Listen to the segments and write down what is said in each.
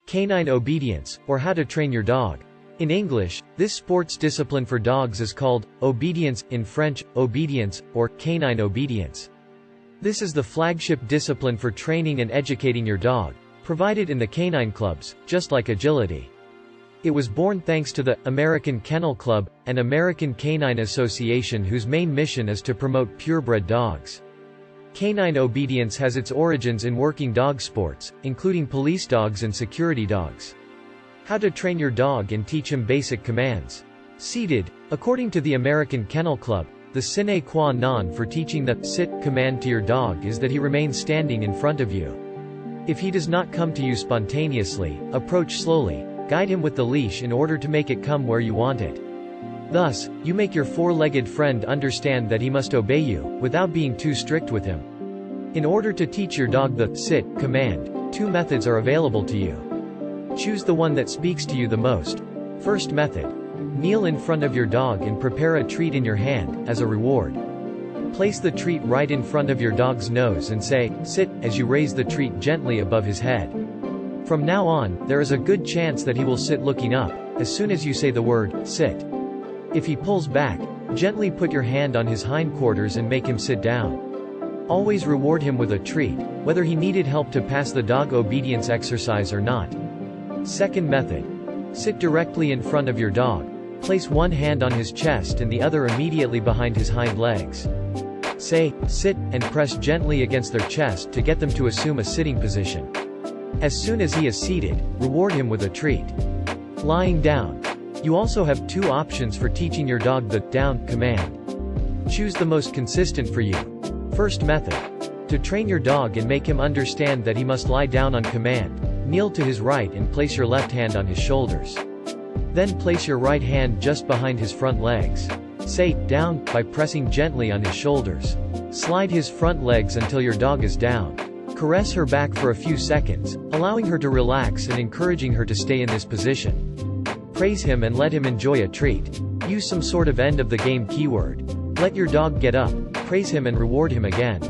Canine obedience, or how to train your dog. In English, this sports discipline for dogs is called obedience, in French, obedience, or canine obedience. This is the flagship discipline for training and educating your dog, provided in the canine clubs, just like agility. It was born thanks to the American Kennel Club, an American canine association whose main mission is to promote purebred dogs. Canine obedience has its origins in working dog sports, including police dogs and security dogs. How to train your dog and teach him basic commands. Seated. According to the American Kennel Club, the sine qua non for teaching the sit command to your dog is that he remains standing in front of you. If he does not come to you spontaneously, approach slowly, guide him with the leash in order to make it come where you want it. Thus, you make your four-legged friend understand that he must obey you, without being too strict with him. In order to teach your dog the sit command, two methods are available to you. Choose the one that speaks to you the most. First method. Kneel in front of your dog and prepare a treat in your hand, as a reward. Place the treat right in front of your dog's nose and say, sit, as you raise the treat gently above his head. From now on, there is a good chance that he will sit looking up, as soon as you say the word, sit. If he pulls back, gently put your hand on his hindquarters and make him sit down. Always reward him with a treat, whether he needed help to pass the dog obedience exercise or not. Second method. Sit directly in front of your dog. Place one hand on his chest and the other immediately behind his hind legs. Say, sit, and press gently against their chest to get them to assume a sitting position. As soon as he is seated, reward him with a treat. Lying down. You also have two options for teaching your dog the down command. Choose the most consistent for you. First method. To train your dog and make him understand that he must lie down on command, kneel to his right and place your left hand on his shoulders. Then place your right hand just behind his front legs. Say, down, by pressing gently on his shoulders. Slide his front legs until your dog is down. Caress her back for a few seconds, allowing her to relax and encouraging her to stay in this position. Praise him and let him enjoy a treat. Use some sort of end of the game keyword. Let your dog get up, praise him and reward him again.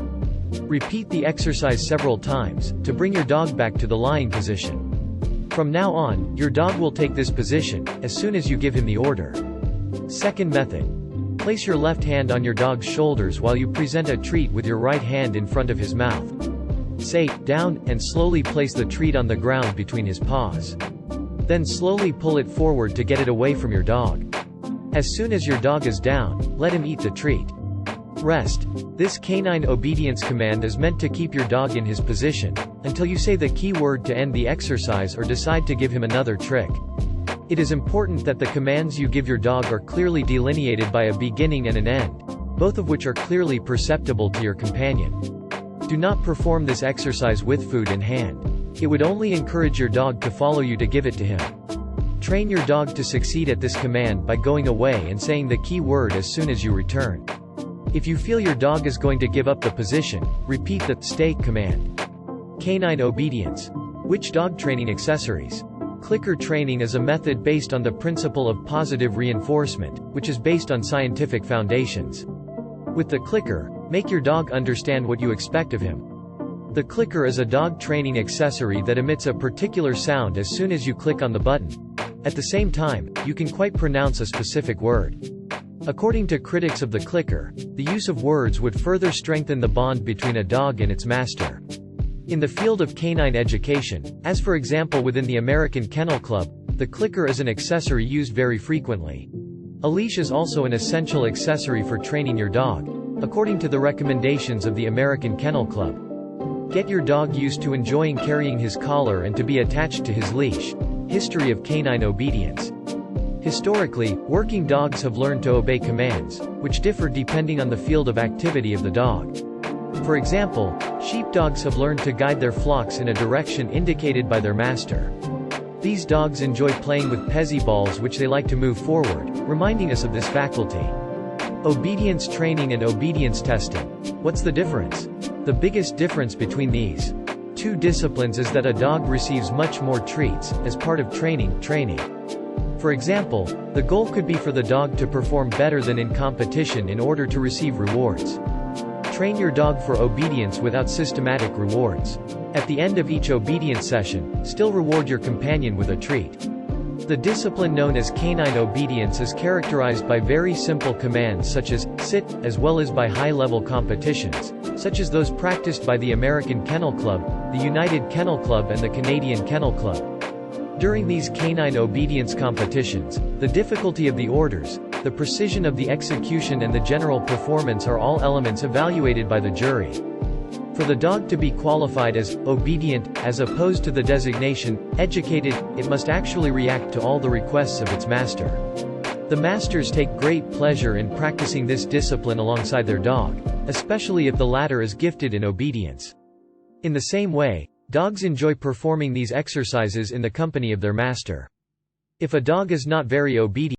Repeat the exercise several times, to bring your dog back to the lying position. From now on, your dog will take this position, as soon as you give him the order. Second method. Place your left hand on your dog's shoulders while you present a treat with your right hand in front of his mouth. Say, down, and slowly place the treat on the ground between his paws. Then slowly pull it forward to get it away from your dog. As soon as your dog is down, let him eat the treat. Rest. This canine obedience command is meant to keep your dog in his position, until you say the key word to end the exercise or decide to give him another trick. It is important that the commands you give your dog are clearly delineated by a beginning and an end, both of which are clearly perceptible to your companion. Do not perform this exercise with food in hand. It would only encourage your dog to follow you to give it to him. Train your dog to succeed at this command by going away and saying the key word as soon as you return. If you feel your dog is going to give up the position, repeat the stay command. Canine obedience. Which dog training accessories? Clicker training is a method based on the principle of positive reinforcement, which is based on scientific foundations. With the clicker, make your dog understand what you expect of him. The clicker is a dog training accessory that emits a particular sound as soon as you click on the button. At the same time, you can quite pronounce a specific word. According to critics of the clicker, the use of words would further strengthen the bond between a dog and its master. In the field of canine education, as for example within the American Kennel Club, the clicker is an accessory used very frequently. A leash is also an essential accessory for training your dog, according to the recommendations of the American Kennel Club. Get your dog used to enjoying carrying his collar and to be attached to his leash. History of canine obedience. Historically, working dogs have learned to obey commands, which differ depending on the field of activity of the dog. For example, sheepdogs have learned to guide their flocks in a direction indicated by their master. These dogs enjoy playing with Pezzy balls which they like to move forward, reminding us of this faculty. Obedience training and obedience testing. What's the difference? The biggest difference between these two disciplines is that a dog receives much more treats, as part of training. For example, the goal could be for the dog to perform better than in competition in order to receive rewards. Train your dog for obedience without systematic rewards. At the end of each obedience session, still reward your companion with a treat. The discipline known as canine obedience is characterized by very simple commands such as sit, as well as by high-level competitions, such as those practiced by the American Kennel Club, the United Kennel Club and the Canadian Kennel Club. During these canine obedience competitions, the difficulty of the orders, the precision of the execution and the general performance are all elements evaluated by the jury. For the dog to be qualified as obedient, as opposed to the designation educated, it must actually react to all the requests of its master. The masters take great pleasure in practicing this discipline alongside their dog, especially if the latter is gifted in obedience. In the same way, dogs enjoy performing these exercises in the company of their master. If a dog is not very obedient,